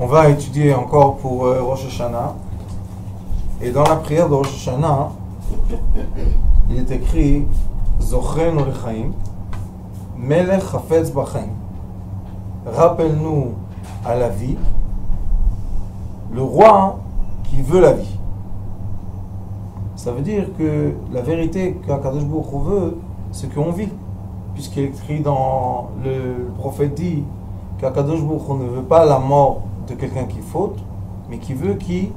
On va étudier encore pour Rosh Hashanah. Et dans la prière de Rosh Hashanah, il est écrit Zochreinu lechaim, Melech Hafetz Bachaim. Rappelle-nous à la vie, le roi qui veut la vie. Ça veut dire que la vérité qu'Akadosh Baruch Hu veut, c'est qu'on vit. Puisqu'il est écrit dans le prophète dit qu'Akadosh Baruch Hu ne veut pas la mort de quelqu'un qui faute, mais qui veut qu'il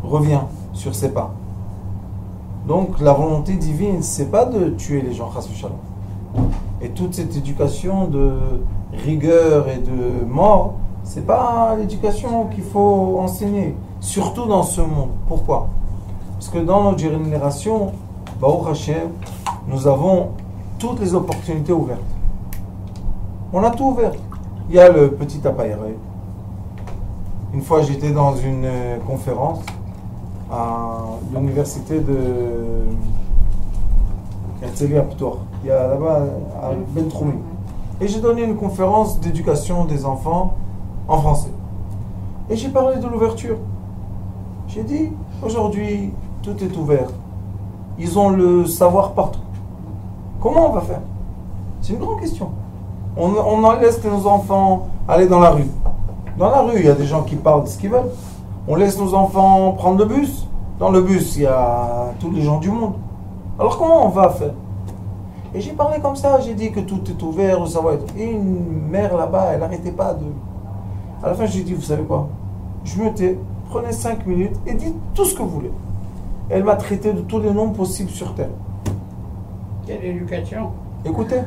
revient sur ses pas. Donc la volonté divine, c'est pas de tuer les gens, chas v'shalom. Et toute cette éducation de rigueur et de mort, c'est pas l'éducation qu'il faut enseigner, surtout dans ce monde. Pourquoi? Parce que dans notre génération, Baruch Hashem, nous avons toutes les opportunités ouvertes. On a tout ouvert. Il y a le petit appareil. Une fois, j'étais dans une conférence à l'université de Herzliya Ptor. Il y a là-bas à Ben Troumi. Et j'ai donné une conférence d'éducation des enfants en français. Et j'ai parlé de l'ouverture. J'ai dit, aujourd'hui, tout est ouvert. Ils ont le savoir partout. Comment on va faire? C'est une grande question. On en laisse nos enfants aller dans la rue. Dans la rue, il y a des gens qui parlent de ce qu'ils veulent. On laisse nos enfants prendre le bus. Dans le bus, il y a tous les gens du monde. Alors comment on va faire? Et j'ai parlé comme ça, j'ai dit que tout est ouvert, le savoir. Et une mère là-bas, elle n'arrêtait pas de... À la fin, j'ai dit, vous savez quoi? Je me tais, prenez 5 minutes et dites tout ce que vous voulez. Elle m'a traité de tous les noms possibles sur terre. Quelle éducation? Écoutez,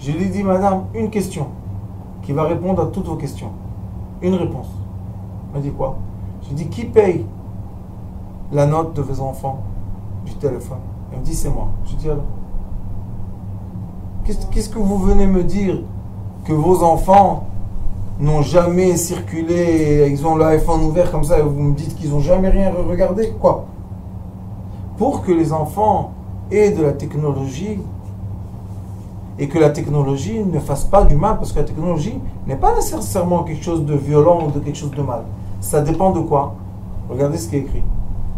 je lui ai dit, madame, une question qui va répondre à toutes vos questions. Une réponse. Elle m'a dit quoi? J'ai dit, qui paye la note de vos enfants du téléphone? Elle me dit, c'est moi. J'ai dit, alors, qu'est-ce que vous venez me dire que vos enfants n'ont jamais circulé, ils ont l'iPhone ouvert comme ça, et vous me dites qu'ils n'ont jamais rien regardé? Quoi? Pour que les enfants aient de la technologie, et que la technologie ne fasse pas du mal, parce que la technologie n'est pas nécessairement quelque chose de violent ou de quelque chose de mal. Ça dépend de quoi? Regardez ce qui est écrit.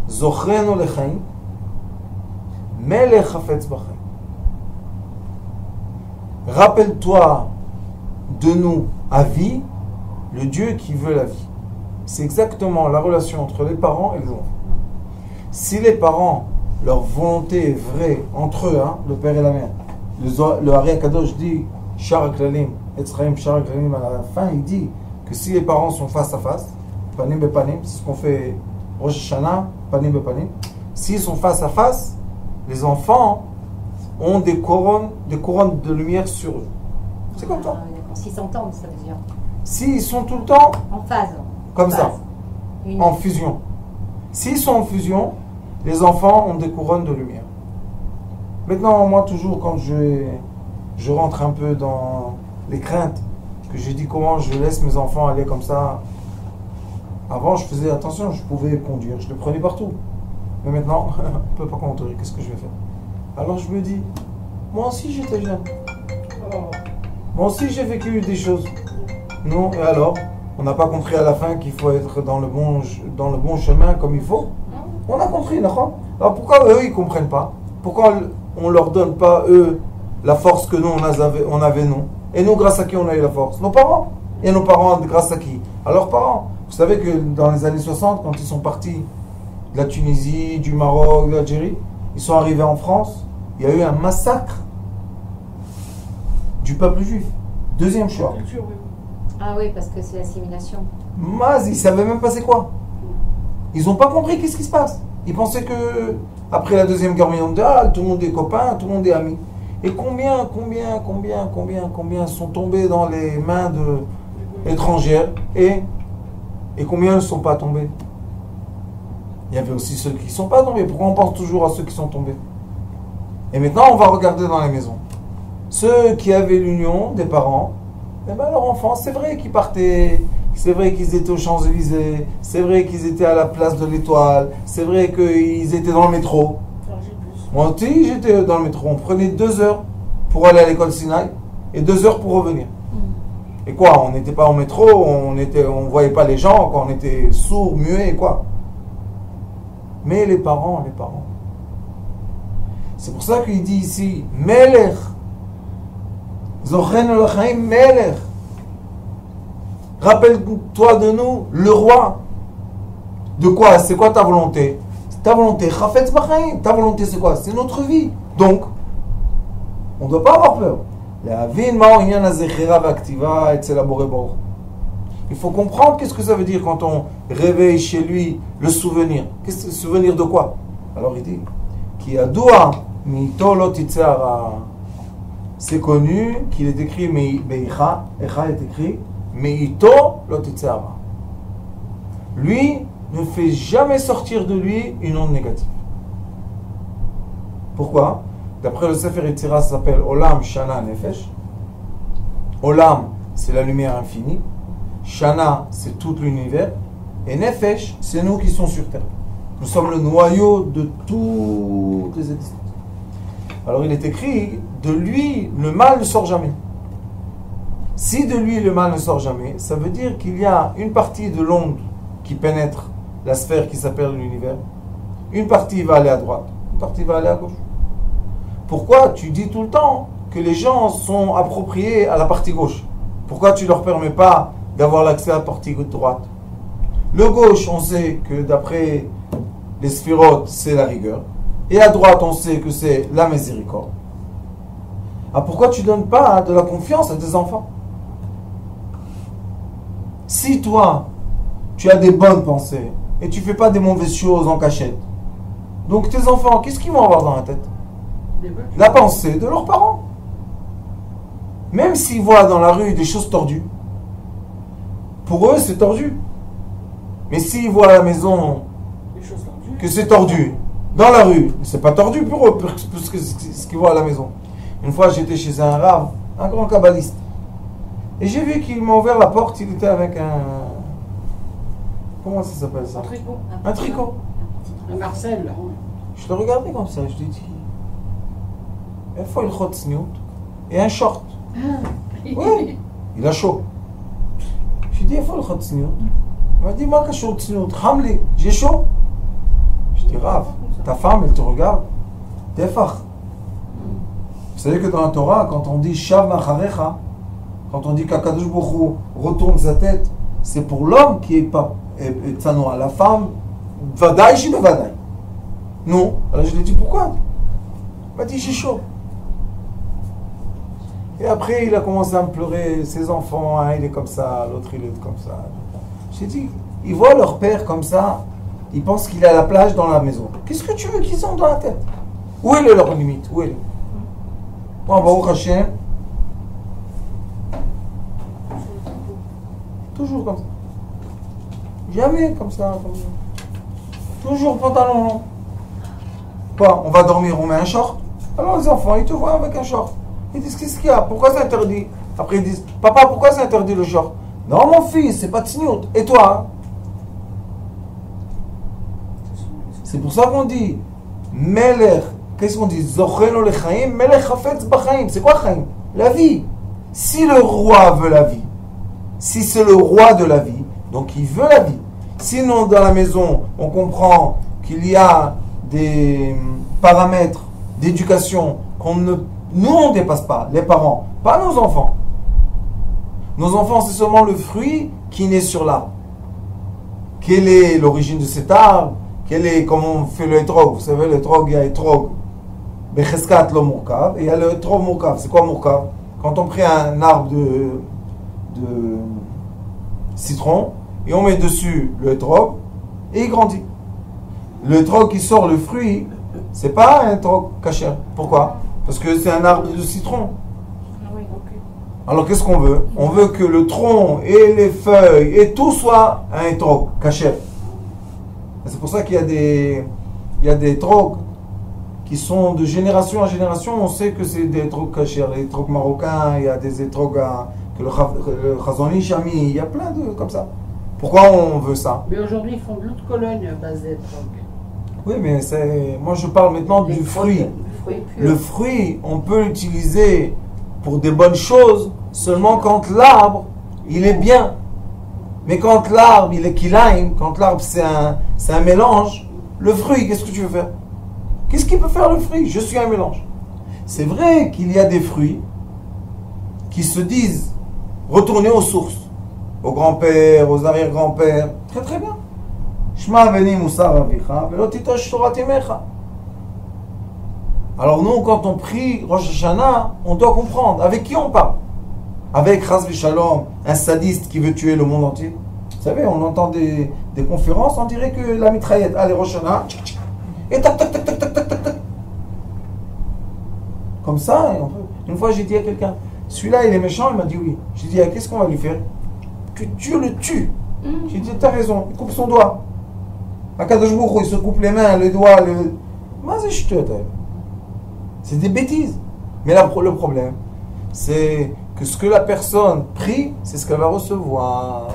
Zochreinu lechaim, Melech Hafetz Bachaim. Rappelle-toi de nous à vie, le Dieu qui veut la vie. C'est exactement la relation entre les parents et les enfants. Si les parents, leur volonté est vraie entre eux, le père et la mère, le Ari Akadosh dit Shar Klalim, Etzraim Shar Klalim, à la fin il dit que si les parents sont face à face, panim be panim, c'est ce qu'on fait Rosh Hashanah, panim be panim, s'ils sont face à face, les enfants ont des couronnes de lumière sur eux. C'est comme ça. S'ils s'entendent, ça veut dire. S'ils sont tout le temps en phase. Comme ça, en fusion. S'ils sont en fusion, les enfants ont des couronnes de lumière. Maintenant, moi, toujours, quand je rentre un peu dans les craintes, que je dis comment je laisse mes enfants aller comme ça. Avant, je faisais attention, je pouvais conduire, je les prenais partout. Mais maintenant, on ne peut pas conduire, qu'est-ce que je vais faire? Alors je me dis, moi aussi j'étais jeune. Moi aussi j'ai vécu des choses. Non, et alors? On n'a pas compris à la fin qu'il faut être dans le bon chemin comme il faut? On a compris, d'accord? Alors pourquoi eux ils ne comprennent pas? Pourquoi on ne leur donne pas, eux, la force que nous, on avait nous? Et nous, grâce à qui on a eu la force? Nos parents. Et nos parents, grâce à qui? À leurs parents. Vous savez que dans les années 60, quand ils sont partis de la Tunisie, du Maroc, de l'Algérie, ils sont arrivés en France, il y a eu un massacre du peuple juif. Deuxième choix. Ah oui, parce que c'est l'assimilation. Ils ne savaient même pas c'est quoi. Ils n'ont pas compris qu'est-ce qui se passe. Ils pensaient que après la Deuxième Guerre mondiale, tout le monde est copain, tout le monde est ami. Et combien sont tombés dans les mains étrangères et combien ne sont pas tombés? Il y avait aussi ceux qui ne sont pas tombés. Pourquoi on pense toujours à ceux qui sont tombés? Et maintenant, on va regarder dans les maisons. Ceux qui avaient l'union des parents, eh ben, leurs enfants, c'est vrai qu'ils partaient, c'est vrai qu'ils étaient aux Champs-Élysées, c'est vrai qu'ils étaient à la place de l'Étoile, c'est vrai qu'ils étaient dans le métro. Moi aussi, j'étais dans le métro. On prenait 2 heures pour aller à l'école Sinaï et 2 heures pour revenir. Et quoi, on n'était pas au métro, on voyait pas les gens, quoi, on était sourds, muets, et quoi. Mais les parents. C'est pour ça qu'il dit ici, Melech, Zochenu l'chaim Melech. Rappelle-toi de nous, le roi. De quoi? C'est quoi ta volonté? Ta volonté, Chafetz B'chaim. Ta volonté, c'est quoi? C'est notre vie. Donc, on ne doit pas avoir peur. Il faut comprendre qu'est-ce que ça veut dire quand on réveille chez lui le souvenir. Qu'est-ce que le souvenir de quoi? Alors il dit, Ki Adoua Mito Lo Titzara. C'est connu qu'il est écrit Meicha. Echa est écrit Meito Lo Titzara. Lui ne fait jamais sortir de lui une onde négative. Pourquoi? D'après le Sefer Yetzira, ça s'appelle Olam Shana Nefesh. Olam, c'est la lumière infinie. Shana, c'est tout l'univers. Et Nefesh, c'est nous qui sommes sur terre. Nous sommes le noyau de toutes les existences. Alors il est écrit, de lui, le mal ne sort jamais. Si de lui, le mal ne sort jamais, ça veut dire qu'il y a une partie de l'onde qui pénètre la sphère qui s'appelle l'univers. Une partie va aller à droite, une partie va aller à gauche. Pourquoi tu dis tout le temps que les gens sont appropriés à la partie gauche? Pourquoi tu ne leur permets pas d'avoir l'accès à la partie droite? Le gauche, on sait que d'après les sphirotes, c'est la rigueur. Et à droite, on sait que c'est la miséricorde. Ah, pourquoi tu ne donnes pas de la confiance à tes enfants? Si toi, tu as des bonnes pensées et tu ne fais pas des mauvaises choses en cachette, donc tes enfants, qu'est-ce qu'ils vont avoir dans la tête? La pensée de leurs parents. Même s'ils voient dans la rue des choses tordues, pour eux c'est tordu. Mais s'ils voient à la maison que c'est tordu, dans la rue, c'est pas tordu pour eux, plus que ce qu'ils voient à la maison. Une fois j'étais chez un rave, un grand kabbaliste, et j'ai vu qu'il m'a ouvert la porte, il était avec un... Comment ça s'appelle ça? Un tricot. Un tricot. Un Marcel. Je le regardais comme ça, je lui ai dit, il faut une chot sniout et un short. Oui, il a chaud. Je lui ai dit, il faut le chot sniout. Il m'a dit, moi, que chaud sniout, Hamli, j'ai chaud. Je dis, Rav, ta femme, elle te regarde. Tefach. Vous savez que dans la Torah, quand on dit Shav Macharecha, quand on dit qu'Akadosh Baruch Hu retourne sa tête, c'est pour l'homme qui est pas tzanoa. La femme, Vadaï, je Vadaï. Non. Alors je lui ai dit, pourquoi? Il m'a dit, j'ai chaud. Et après, il a commencé à me pleurer, ses enfants, un il est comme ça, l'autre il est comme ça. J'ai dit, ils voient leur père comme ça, ils pensent qu'il est à la plage dans la maison. Qu'est-ce que tu veux qu'ils ont dans la tête? Où est leur limite? Où est elle? Bon, Baruch Hashem, toujours comme ça. Jamais comme ça. Toujours pantalon long. Quoi? On va dormir, on met un short? Alors les enfants, ils te voient avec un short. Ils disent, qu'est-ce qu'il y a? Pourquoi c'est interdit? Après ils disent, papa, pourquoi c'est interdit le short? Non mon fils, c'est pas de tzniut. Et toi? C'est pour ça qu'on dit Melech. Qu'est-ce qu'on dit? Zochenu l'chaim, Melech Chafetz B'chaim. C'est quoi chaim? La vie. Si le roi veut la vie, si c'est le roi de la vie, donc il veut la vie. Sinon dans la maison, on comprend qu'il y a des paramètres d'éducation nous on ne dépasse pas, les parents, pas nos enfants. Nos enfants, c'est seulement le fruit qui naît sur l'arbre. Quelle est l'origine de cet arbre? Comment on fait le etrog? Vous savez, le etrog, il y a etrog becheskat lo mourkav, et il y a le etrog mourkav. C'est quoi mourkav? Quand on prend un arbre de citron, et on met dessus le etrog, et il grandit. Le etrog qui sort le fruit, c'est pas un etrog kasher. Pourquoi? Parce que c'est un arbre de citron. Alors qu'est-ce qu'on veut? On veut que le tronc et les feuilles et tout soit un etrog kasher. C'est pour ça qu'il y a des etrogs qui sont de génération en génération. On sait que c'est des etrogs kasher. Les etrogs marocains, il y a des etrogs que le Chazon Ish a mis. Il y a plein de comme ça. Pourquoi on veut ça? Mais aujourd'hui, ils font de l'eau de Cologne à base d'étrog. Oui, mais moi je parle maintenant du fruit. Le fruit, on peut l'utiliser pour des bonnes choses seulement quand l'arbre il est bien. Mais quand l'arbre, il est kilaim, quand l'arbre c'est un mélange, le fruit, qu'est-ce que tu veux faire? Qu'est-ce qu'il peut faire le fruit? Je suis un mélange. C'est vrai qu'il y a des fruits qui se disent retourner aux sources, aux grands-pères, aux arrière-grands-pères. Très très bien. Shma veni musar avicha, velo titosh Torah timecha. Alors nous, quand on prie Rosh Hashanah, on doit comprendre avec qui on parle. Avec Chas v'Shalom, un sadiste qui veut tuer le monde entier. Vous savez, on entend des conférences, on dirait que la mitraillette, allez Rosh Hashanah, et tac tac tac tac tac tac tac tac. Comme ça, une fois j'ai dit à quelqu'un, celui-là il est méchant, il m'a dit oui. J'ai dit, qu'est-ce qu'on va lui faire? Que Dieu le tue. J'ai dit, t'as raison, il coupe son doigt. Akadosh Baruch Hu, il se coupe les mains, les doigts, c'est des bêtises. Mais là, le problème, c'est que ce que la personne prie, c'est ce qu'elle va recevoir.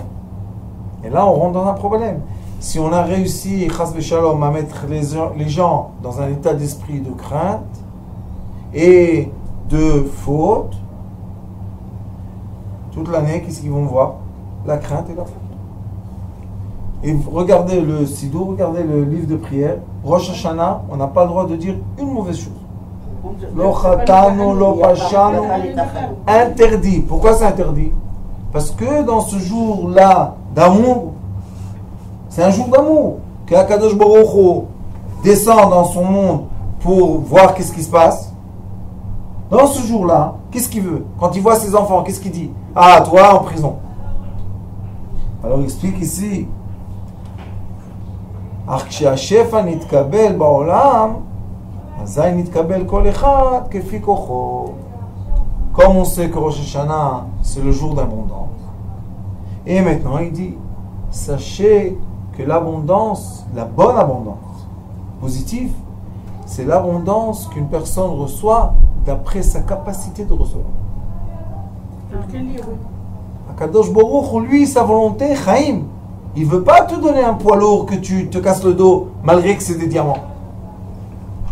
Et là, on rentre dans un problème. Si on a réussi, chas v'shalom, à mettre les gens dans un état d'esprit de crainte et de faute, toute l'année, qu'est-ce qu'ils vont voir? La crainte et la faute. Et regardez le Sidour, regardez le livre de prière. Rosh Hashanah, on n'a pas le droit de dire une mauvaise chose. Lo chatanu, lo pashanu, interdit. Pourquoi c'est interdit? Parce que dans ce jour-là d'amour, c'est un jour d'amour. Que Akadosh Baruch Hu descend dans son monde pour voir qu'est-ce qui se passe. Dans ce jour-là, qu'est-ce qu'il veut? Quand il voit ses enfants, qu'est-ce qu'il dit? Ah, toi en prison. Alors il explique ici. אך כשהשפע נתקבל בעולם, אזי נתקבל כל אחד כפי כוחו. Comme on sait que Rosh Hashanah, c'est le jour d'abondance. Et maintenant, il dit, sachez que l'abondance, la bonne abondance, positive, c'est l'abondance qu'une personne reçoit d'après sa capacité de recevoir. Akadosh Baruch Hu, lui, sa volonté, Chaim, il ne veut pas te donner un poids lourd que tu te casses le dos malgré que c'est des diamants.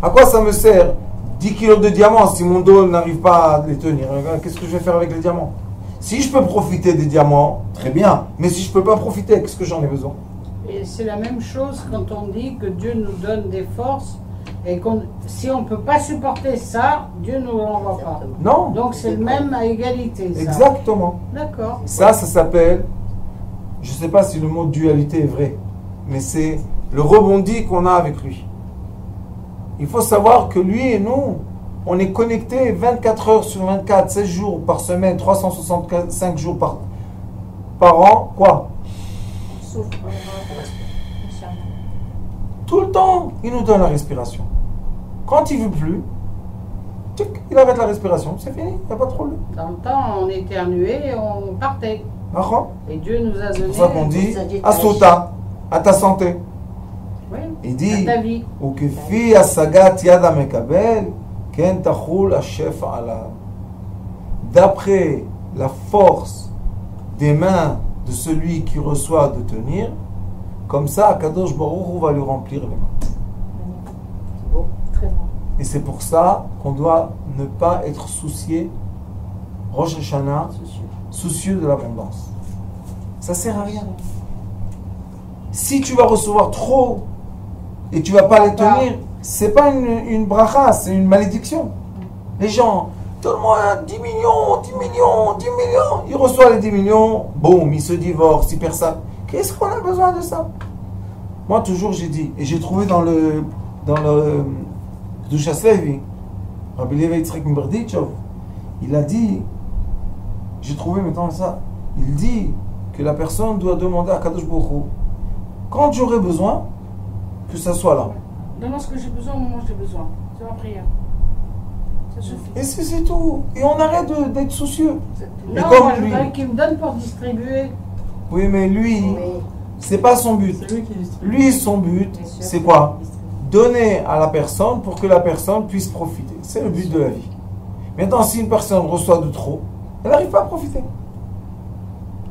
À quoi ça me sert 10 kilos de diamants si mon dos n'arrive pas à les tenir? Qu'est-ce que je vais faire avec les diamants? Si je peux profiter des diamants, très bien. Mais si je ne peux pas profiter, qu'est-ce que j'en ai besoin? Et c'est la même chose quand on dit que Dieu nous donne des forces et si on ne peut pas supporter ça, Dieu ne nous l'envoie pas. Non. Donc c'est le même à égalité. Ça. Exactement. D'accord. Ça s'appelle, je ne sais pas si le mot dualité est vrai, mais c'est le rebondi qu'on a avec lui. Il faut savoir que lui et nous, on est connectés 24 heures sur 24, 16 jours par semaine, 365 jours par an. Quoi? Souffle. Tout le temps, il nous donne la respiration. Quand il ne veut plus, tic, il arrête la respiration. C'est fini, il n'y a pas de problème. Dans le temps, on éternuait et on partait. Et Dieu nous a donné... C'est pour ça qu'on dit Asota, à ta santé. Oui, il dit à ta vie. Ukefi asagat yada mekabel, ken tachul hashef alav. D'après la force des mains de celui qui reçoit de tenir, comme ça, Akadosh Baruch Hu va lui remplir les mains. C'est beau, très bon. Et c'est pour ça qu'on doit ne pas être soucié, Rosh Hashanah, soucieux de l'abondance. Ça sert à rien. Si tu vas recevoir trop et tu vas pas les tenir, c'est pas une bracha, c'est une malédiction. Les gens, donne-moi 10 millions, 10 millions, 10 millions. Il reçoit les 10 millions, boum, il se divorce, il perd ça. Qu'est-ce qu'on a besoin de ça? Moi, toujours, j'ai dit, et j'ai trouvé dans le Kedushas Levi, Rabbi Levi Yitzchak Mberditchov, il a dit, j'ai trouvé maintenant ça, il dit que la personne doit demander à Kadosh Baruch Hu, quand j'aurai besoin, que ça soit là. Donne-moi ce que j'ai besoin au moment où j'ai besoin. C'est ma prière. Ça suffit. Et c'est tout. Et on arrête d'être soucieux. Non, comme moi je lui. voudrais qu'il me donne pour distribuer. Oui, mais lui, Oui. c'est pas son but. C'est lui qui distribue. Lui, son but, Bien sûr. c'est quoi? Donner à la personne pour que la personne puisse profiter. C'est le but de la vie. Maintenant, si une personne reçoit de trop, elle n'arrive pas à profiter.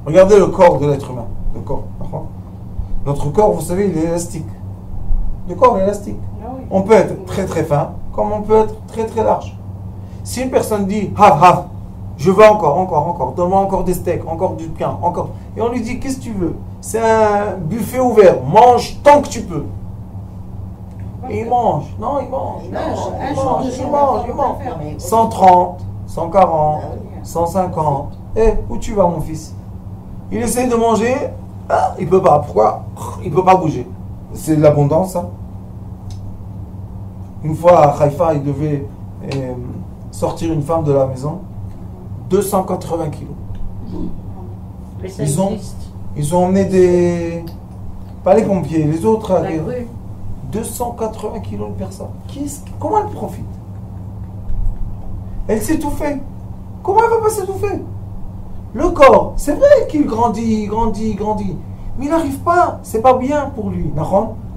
Regardez le corps de l'être humain. Le corps. Notre corps, vous savez, il est élastique. Le corps est élastique. Ah oui. On peut être très très fin, comme on peut être très très large. Si une personne dit have have, Je veux encore. Donne-moi encore des steaks, encore du pain, encore. Et on lui dit, qu'est-ce que tu veux? C'est un buffet ouvert. Mange tant que tu peux. Et il mange. Non, il mange. Il mange. 130, 140, 150. Où tu vas, mon fils? Il essaye de manger. Ah, il peut pas. Pourquoi? Il peut pas bouger. C'est de l'abondance, ça. Une fois à Haïfa, il devait sortir une femme de la maison. 280 kilos. Mais ça Ils ont, existe. ils ont emmené des... Pas les pompiers, les autres. La grue. 280 kilos de personne. Comment elle profite? Elle s'étouffait. Comment elle va pas s'étouffer? Le corps, c'est vrai qu'il grandit. Mais il n'arrive pas. C'est pas bien pour lui.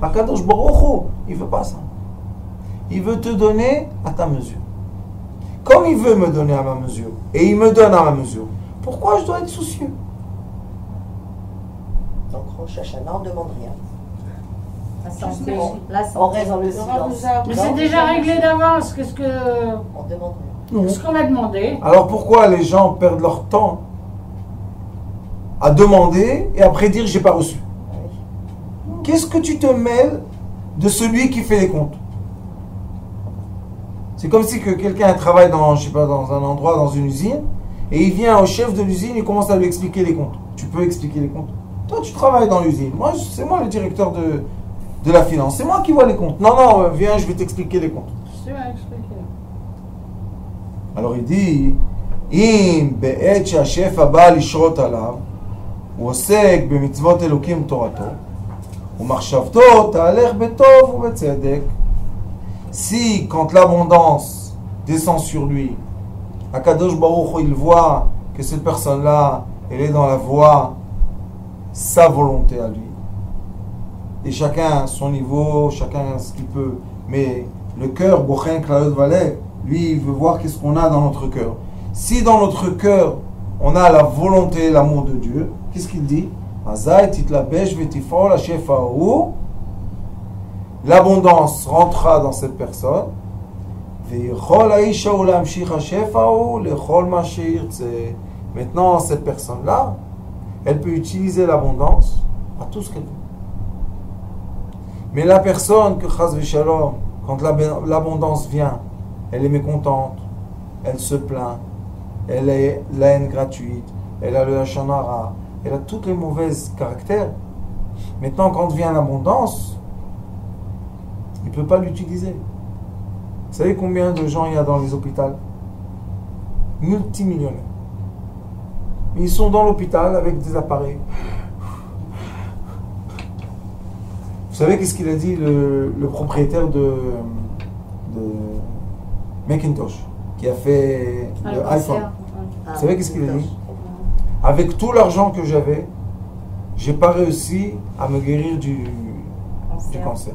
Akadosh Baruch Hu, il veut pas ça. Il veut te donner à ta mesure. Comme il veut me donner à ma mesure, et il me donne à ma mesure, pourquoi je dois être soucieux? Donc, Rosh Hashanah, on ne demande rien. La santé. On reste dans le silence. Mais c'est déjà réglé d'avance. Qu'est-ce que. On ne demande rien. Non. Qu'est-ce qu'on a demandé? Alors pourquoi les gens perdent leur temps à demander et après dire j'ai pas reçu? Qu'est-ce que tu te mêles de celui qui fait les comptes? C'est comme si que quelqu'un travaille dans, je sais pas, dans un endroit, dans une usine, et il vient au chef de l'usine et commence à lui expliquer les comptes. Tu peux expliquer les comptes? Toi, tu travailles dans l'usine. Moi, c'est moi le directeur de la finance. C'est moi qui vois les comptes. Non, viens, je vais t'expliquer les comptes. Je vais expliquer. Alors il dit, אם בעת שהשפע בא לשרות עליו, הוא עוסק במצוות אלוקים תורתו, ומחשבתו תהלך בטוב ובצדק. Si, quand l'abondance descend sur lui, Akadosh Baruch Hu, il voit que cette personne-là, elle est dans la voie, sa volonté à lui. Et chacun son niveau, chacun ce qu'il peut. Mais le cœur, Bochen Klayot Valeh, lui, il veut voir qu'est-ce qu'on a dans notre cœur. Si dans notre cœur, on a la volonté et l'amour de Dieu, qu'est-ce qu'il dit? L'abondance rentrera dans cette personne. Maintenant, cette personne-là, elle peut utiliser l'abondance à tout ce qu'elle veut. Mais la personne que Chas v'Shalom, quand l'abondance vient, elle est mécontente, elle se plaint, elle a la haine gratuite, elle a le hachanara, elle a tous les mauvais caractères. Maintenant, quand vient l'abondance, il ne peut pas l'utiliser. Vous savez combien de gens il y a dans les hôpitaux? Multimillionnaires. Ils sont dans l'hôpital avec des appareils. Vous savez qu'est-ce qu'il a dit le propriétaire de Macintosh, qui a fait le iPhone? Vous savez qu'est-ce qu'il a dit? Avec tout l'argent que j'avais, j'ai pas réussi à me guérir du cancer.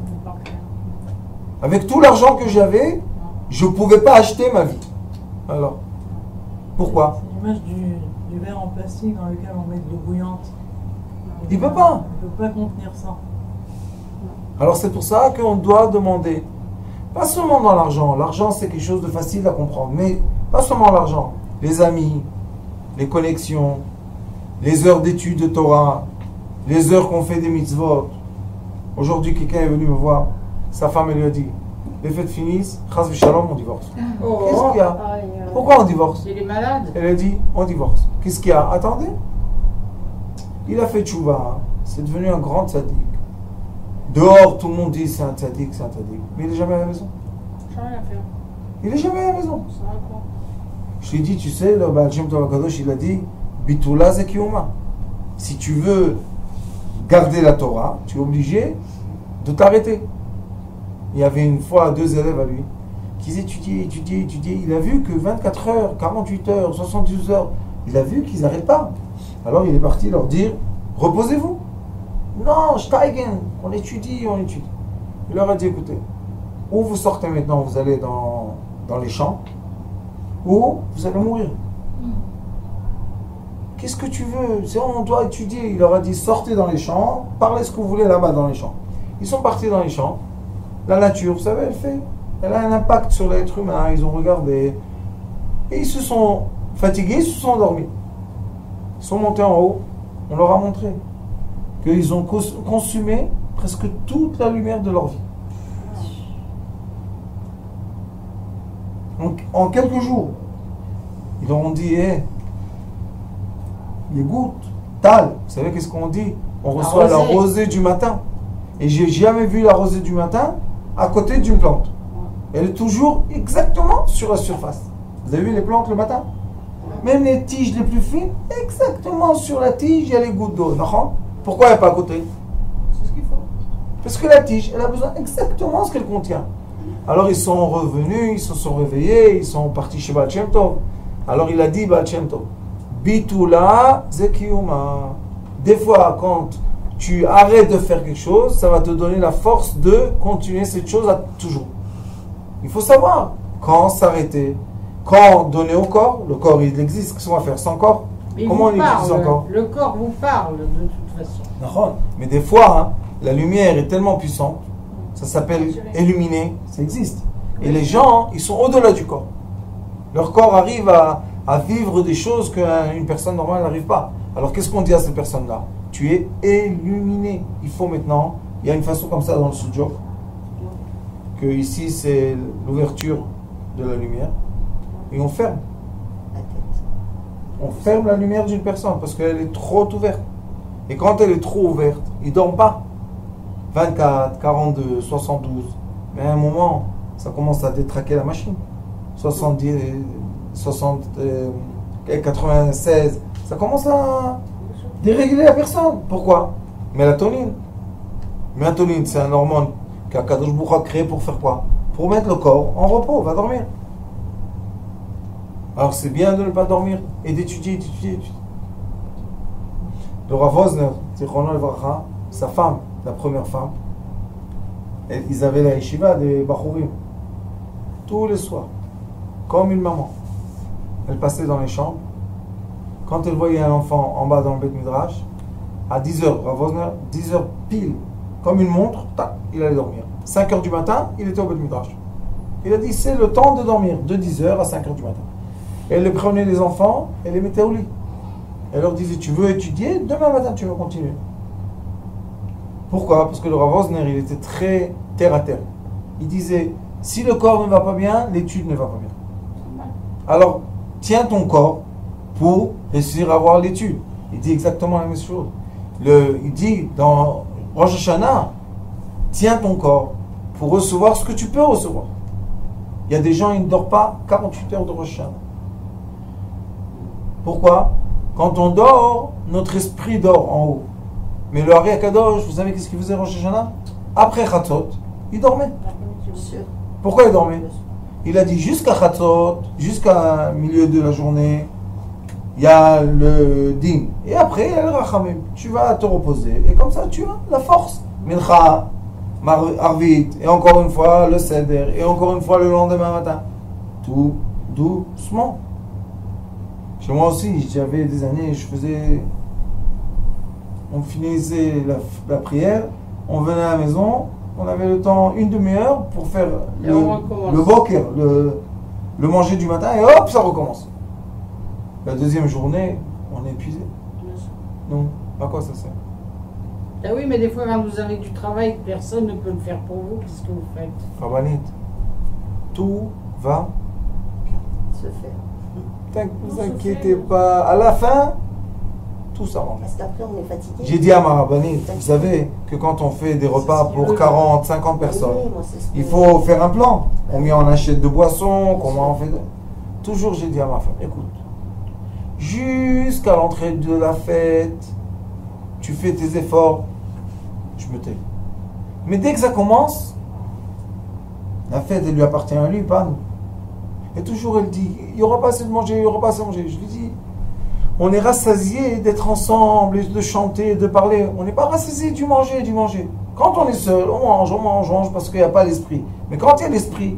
Avec tout l'argent que j'avais, je ne pouvais pas acheter ma vie. Alors, pourquoi? C'est l'image du verre en plastique dans lequel on met de l'eau bouillante. Il ne peut pas. Il ne peut pas contenir ça. Alors c'est pour ça qu'on doit demander. Pas seulement dans l'argent. L'argent, c'est quelque chose de facile à comprendre. Mais pas seulement l'argent. Les amis, les connexions, les heures d'études de Torah, les heures qu'on fait des mitzvot. Aujourd'hui, quelqu'un est venu me voir. Sa femme, elle lui a dit, les fêtes finissent, Chas v'Shalom, on divorce. Qu'est-ce qu'il y a? Pourquoi on divorce? Il est malade. Elle a dit, on divorce. Qu'est-ce qu'il y a? Attendez. Il a fait tchouva. C'est devenu un grand tzaddik. Dehors, tout le monde dit, c'est un tzaddik. Mais il n'est jamais à la maison. Il n'est jamais à la maison. Je lui ai dit, tu sais, le Baal Shem Tov HaKadosh, il a dit, Bitula ze kiyuma. Si tu veux garder la Torah, tu es obligé de t'arrêter. Il y avait une fois 2 élèves à lui qui étudiaient. Il a vu que 24 heures, 48 heures, 72 heures, il a vu qu'ils n'arrêtent pas. Alors il est parti leur dire, reposez-vous. Non, steigen, on étudie. Il leur a dit, écoutez, ou vous sortez maintenant, vous allez dans les champs, ou vous allez mourir. Qu'est-ce que tu veux? On doit étudier. Il leur a dit, sortez dans les champs, parlez ce que vous voulez là-bas dans les champs. Ils sont partis dans les champs. La nature, vous savez, elle a un impact sur l'être humain. Ils ont regardé et ils se sont fatigués, ils se sont endormis. Ils sont montés en haut, on leur a montré qu'ils ont consumé presque toute la lumière de leur vie. En quelques jours, ils leur ont dit, les gouttes, tal, vous savez qu'est-ce qu'on dit? On reçoit la rosée du matin. Et j'ai jamais vu la rosée du matin à côté d'une plante. Elle est toujours exactement sur la surface. Vous avez vu les plantes le matin? Même les tiges les plus fines, exactement sur la tige, il y a les gouttes d'eau. Pourquoi elle n'est pas à côté? C'est ce qu'il faut. Parce que la tige, elle a besoin exactement de ce qu'elle contient. Alors ils sont revenus, ils se sont réveillés, ils sont partis chez Baal Shem Tov. Alors il a dit Baal Shem Tov, Bitula Zekiyuma. Des fois, quand tu arrêtes de faire quelque chose, ça va te donner la force de continuer cette chose à toujours. Il faut savoir quand s'arrêter, quand donner au corps. Le corps, il existe. Qu'est-ce qu'on va faire sans corps? Mais comment on utilise parle, encore? Le corps vous parle de toute façon. Mais des fois, la lumière est tellement puissante, ça s'appelle illuminer, ça existe. Et les gens, ils sont au-delà du corps. Leur corps arrive à vivre des choses qu'une personne normale n'arrive pas. Alors qu'est-ce qu'on dit à ces personnes-là? Tu es illuminé. Il faut maintenant, il y a une façon comme ça dans le studio, que ici c'est l'ouverture de la lumière, et on ferme. On ferme la lumière d'une personne parce qu'elle est trop ouverte. Et quand elle est trop ouverte, ils ne dorment pas. 24, 42, 72. Mais à un moment, ça commence à détraquer la machine. 70, 96, ça commence à dérégler la personne. Pourquoi? Mélatonine. Mélatonine, c'est un hormone qu'Akadosh Baruch Hu a créé pour faire quoi? Pour mettre le corps en repos, va dormir. Alors c'est bien de ne pas dormir et d'étudier. Le Rav Wosner, sa femme, la première femme, ils avaient la yeshiva des Bachurim. Tous les soirs, comme une maman. Elle passait dans les chambres. Quand elle voyait un enfant en bas dans le Beth Midrash, à 10h, Rav Wosner, 10h pile, comme une montre, tac, il allait dormir. 5h du matin, il était au Beth Midrash. Il a dit, c'est le temps de dormir, de 10h à 5h du matin. Elle les prenait les enfants et les mettait au lit. Elle leur disait, tu veux étudier? Demain matin, tu vas continuer. Pourquoi? Parce que le Rav Wosner, il était très terre à terre. Il disait, si le corps ne va pas bien, l'étude ne va pas bien. Alors, tiens ton corps pour réussir à avoir l'étude. Il dit exactement la même chose. Il dit dans Rosh Hashanah, tiens ton corps pour recevoir ce que tu peux recevoir. Il y a des gens, ils ne dorment pas 48 heures de Rosh Hashanah. Pourquoi? Quand on dort, notre esprit dort en haut. Mais le Hari Akadosh, vous savez qu'est-ce qu'il faisait Rosh Hashanah? Après Chatzot, il dormait. Pourquoi il dormait? Il a dit jusqu'à Chatzot, jusqu'à milieu de la journée, il y a le din. Et après, il y a le Rachamim. Tu vas te reposer. Et comme ça, tu as la force. Mincha, Arvit, et encore une fois le Seder, et encore une fois le lendemain matin. Tout doucement. Chez moi aussi, j'avais des années, on finissait la prière, on venait à la maison, on avait le temps, une demi-heure pour faire le boker, le manger du matin, et hop, ça recommence. La deuxième journée, on est épuisé. Non, à quoi ça sert? Ah oui, mais des fois, quand vous avez du travail, personne ne peut le faire pour vous. Qu'est-ce que vous faites? Rabanit, tout va Se faire. Ne vous inquiétez pas. À la fin, tout s'arrange. Parce qu'après, on est fatigué. J'ai dit à ma rabbinite, vous savez que quand on fait des repas pour 40, 50 personnes, Oui, moi, c'est ce que- il faut faire un plan. Combien on achète de boissons, comment on fait de... Toujours j'ai dit à ma femme, écoute, jusqu'à l'entrée de la fête, tu fais tes efforts, je me tais. Mais dès que ça commence, la fête, elle lui appartient à lui, pas à nous. Et toujours elle dit, il n'y aura pas assez de manger, il n'y aura pas assez de manger. Je lui dis, on est rassasié d'être ensemble, de chanter, de parler. On n'est pas rassasié du manger, du manger. Quand on est seul, on mange parce qu'il n'y a pas l'esprit. Mais quand il y a l'esprit,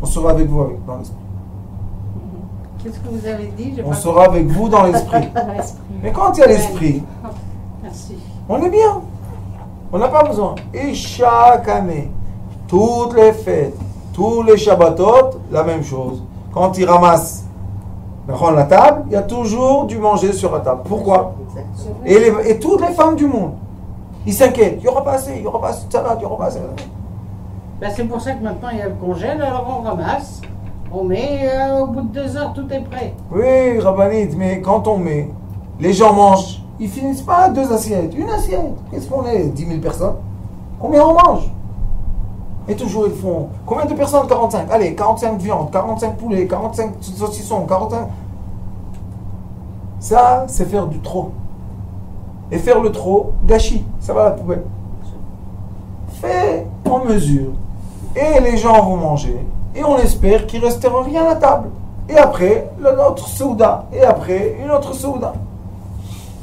on sera avec vous dans l'esprit. Qu'est-ce que vous avez dit? On sera avec vous dans l'esprit. Mais quand il y a l'esprit, Merci. on est bien. On n'a pas besoin. Et chaque année, toutes les fêtes, tous les Shabbatot, la même chose. Quand ils ramassent Dans la table, il y a toujours du manger sur la table. Pourquoi? Exactement. Et toutes les femmes du monde, ils s'inquiètent. Il n'y aura pas assez, il n'y aura pas assez de salade, il n'y aura pas assez. Ben, c'est pour ça que maintenant il y a le congèle, alors on ramasse, on met, au bout de 2 heures tout est prêt. Oui, Rabbanit, mais quand on met, les gens mangent, ils finissent pas 2 assiettes, une assiette. Qu'est-ce qu'on est? 10 000 personnes? Combien on mange? Et toujours ils font. Combien de personnes? 45. Allez, 45 viandes, 45 poulets, 45 saucissons, 45. Ça, c'est faire du trop. Et faire le trop, gâchis, ça va à la poubelle. Fais en mesure. Et les gens vont manger. Et on espère qu'il ne restera rien à la table. Et après, l'autre souda. Et après, une autre souda.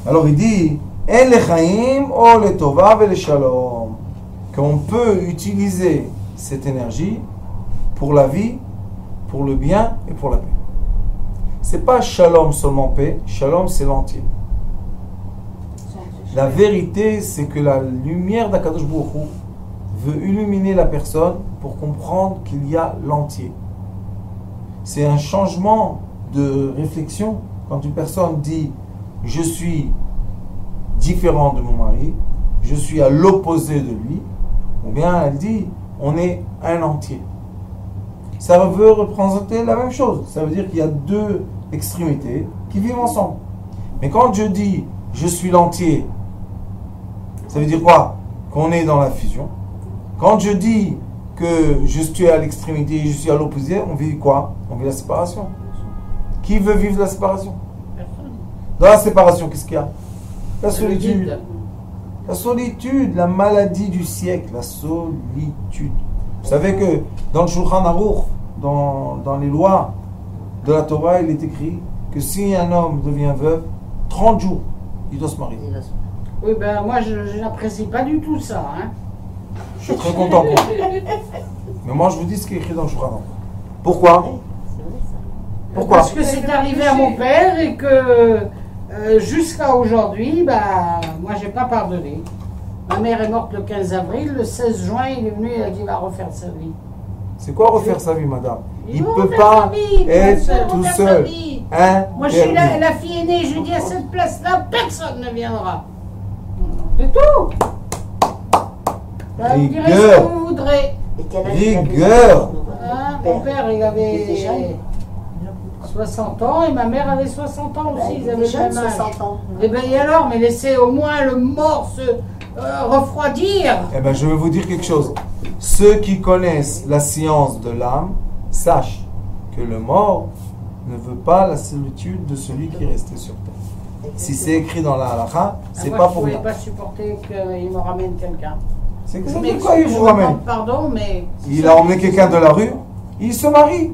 Alors il dit, En lechaim o le tova ve le shalom. Qu'on peut utiliser cette énergie pour la vie, pour le bien et pour la paix. C'est pas shalom seulement paix, shalom c'est l'entier. La vérité c'est que la lumière d'Akadosh Baruch Hu veut illuminer la personne pour comprendre qu'il y a l'entier. C'est un changement de réflexion quand une personne dit je suis différent de mon mari, je suis à l'opposé de lui, ou bien elle dit on est un entier. Ça veut représenter la même chose. Ça veut dire qu'il y a 2 extrémités qui vivent ensemble. Mais quand je dis je suis l'entier, ça veut dire quoi? Qu'on est dans la fusion. Quand je dis que je suis à l'extrémité et je suis à l'opposé, on vit quoi? On vit la séparation. Qui veut vivre la séparation? Dans la séparation, qu'est-ce qu'il y a? La solitude. La solitude, la maladie du siècle, la solitude. Vous savez que dans le Shulchan Aruch, dans les lois de la Torah, il est écrit que si un homme devient veuve, 30 jours, il doit se marier. Oui, ben moi je n'apprécie pas du tout ça. Hein. Je suis très content pour vous. Mais moi je vous dis ce qui est écrit dans le Shulchan Aruch. Pourquoi? Pourquoi? Parce que c'est arrivé à mon père et que jusqu'à aujourd'hui, bah, moi j'ai pas pardonné. Ma mère est morte le 15 avril, le 16 juin il est venu, il a dit il va refaire sa vie. C'est quoi refaire sa vie, madame? Il ne va peut refaire pas sa vie, être tout refaire sa seul. vie. Hein? Moi je suis la fille aînée, je dis à cette place-là, personne ne viendra. C'est tout. Bah, vous direz ce que vous voudrez. Rigueur. Hein, mon père il avait 60 ans et ma mère avait 60 ans aussi, ils avaient le même âge. 60 ans. Et bien et alors, mais laissez au moins le mort se refroidir. Eh bien, je vais vous dire quelque chose. Ceux qui connaissent la science de l'âme sachent que le mort ne veut pas la solitude de celui qui est resté sur terre. Si c'est écrit dans la halakha, c'est Moi, pas je pour ne rien. pouvais pas supporter qu'il me ramène quelqu'un. C'est que Je ça dit m'excuse, quoi, il je vous ramène? demande pardon, mais... Il a emmené quelqu'un de la rue, il se marie.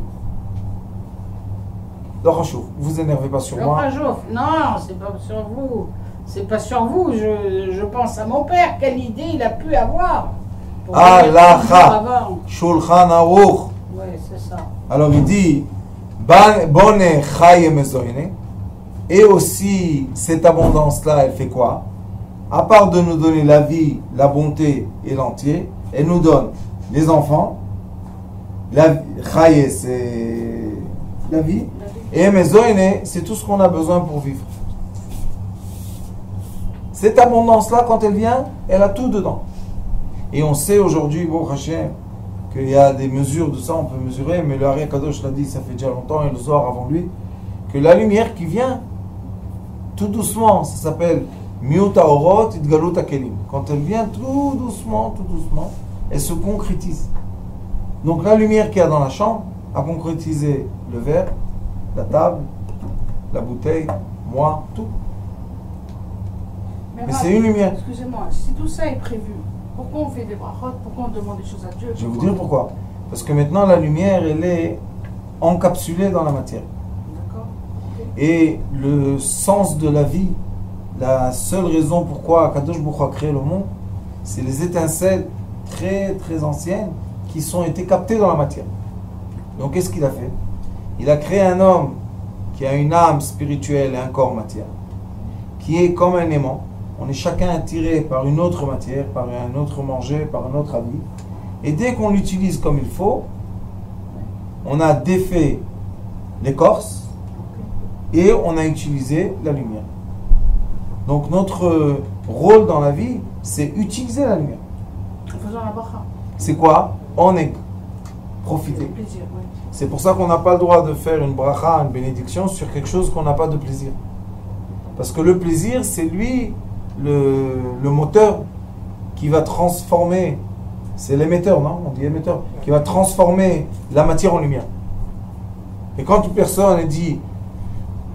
Laurent Chouf, vous énervez pas sur moi. Non, c'est pas sur vous. C'est pas sur vous. Je pense à mon père. Quelle idée il a pu avoir. Pour venir Halakha, avant. Shulchan Aruch. Oui, c'est ça. Alors il dit, Bone Chaye Mezoine. Et aussi, cette abondance-là, elle fait quoi? À part de nous donner la vie, la bonté et l'entier, elle nous donne les enfants. La Chaye, c'est la vie. Et Mezoine, c'est tout ce qu'on a besoin pour vivre. Cette abondance-là, quand elle vient, elle a tout dedans. Et on sait aujourd'hui, bon Hachem, qu'il y a des mesures de ça, on peut mesurer, mais le Ari Kadosh l'a dit, ça fait déjà longtemps, et le soir avant lui, que la lumière qui vient, tout doucement, ça s'appelle Miuta Orot Idgalut Akelim. Quand elle vient tout doucement, elle se concrétise. Donc la lumière qu'il y a dans la chambre a concrétisé le verre, la table, la bouteille, moi, tout. Mais c'est une lumière. Excusez-moi, si tout ça est prévu, pourquoi on fait des brachot? Pourquoi on demande des choses à Dieu? Je vais vous dire pourquoi. Parce que maintenant la lumière, elle est encapsulée dans la matière. D'accord. Et le sens de la vie, la seule raison pourquoi Kadosh Baruch Hu a créé le monde, c'est les étincelles très très anciennes qui sont été captées dans la matière. Donc qu'est-ce qu'il a fait? Il a créé un homme qui a une âme spirituelle et un corps matière, qui est comme un aimant. On est chacun attiré par une autre matière, par un autre manger, par un autre habit. Et dès qu'on l'utilise comme il faut, on a défait l'écorce et on a utilisé la lumière. Donc notre rôle dans la vie, c'est utiliser la lumière. En faisant la bracha. C'est quoi? On est C'est profiter. plaisir, oui. C'est pour ça qu'on n'a pas le droit de faire une bracha, une bénédiction sur quelque chose qu'on n'a pas de plaisir. Parce que le plaisir, c'est lui le moteur qui va transformer, c'est l'émetteur, non? On dit émetteur, qui va transformer la matière en lumière. Et quand une personne dit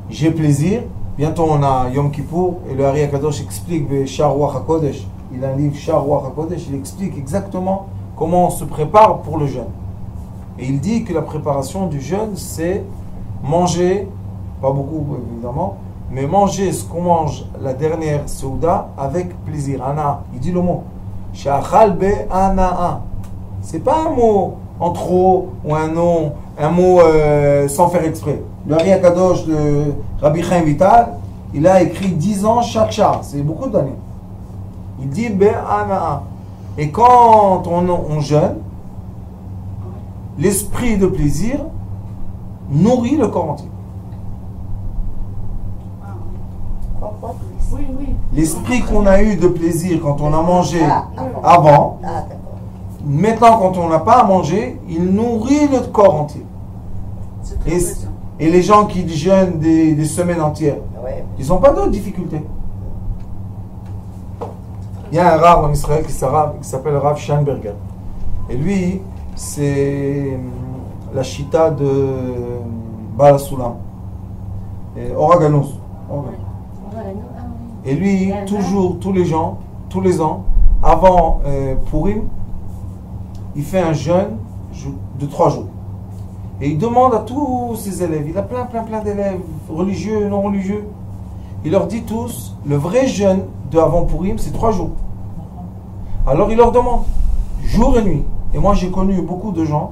j'ai plaisir, bientôt on a Yom Kippour et le Hari HaKadosh explique Shar Ruach HaKodesh. Il a un livre Shar Ruach HaKodesh, il explique exactement comment on se prépare pour le jeûne. Et il dit que la préparation du jeûne, c'est manger, pas beaucoup évidemment, mais manger ce qu'on mange la dernière Souda avec plaisir. Ana, il dit le mot. Sha'achal be ana'a. C'est pas un mot en trop ou un nom, un mot sans faire exprès. Le Hari HaKadosh de Rabbi Chaim Vital, il a écrit 10 ans chaque char, c'est beaucoup d'années. Il dit be ana'a. Et quand on jeûne, l'esprit de plaisir nourrit le corps entier. Quoi Oui, oui. L'esprit qu'on a eu de plaisir quand on a mangé avant. avant, Ah, d'accord. maintenant quand on n'a pas à manger, il nourrit le corps entier. C'est très Et, plaisant. et les gens qui jeûnent des semaines entières, Ouais. ils n'ont pas d'autres difficultés. Il y a un Rav en Israël qui s'appelle Rav Scheinberger. Et lui, c'est la chita de Baal Sulam. Oraganus. Et lui, toujours, tous les ans, avant Purim, il fait un jeûne de 3 jours. Et il demande à tous ses élèves, il a plein d'élèves, religieux, non religieux. Il leur dit tous, le vrai jeûne de avant Purim, c'est 3 jours. Alors il leur demande, jour et nuit. Et moi j'ai connu beaucoup de gens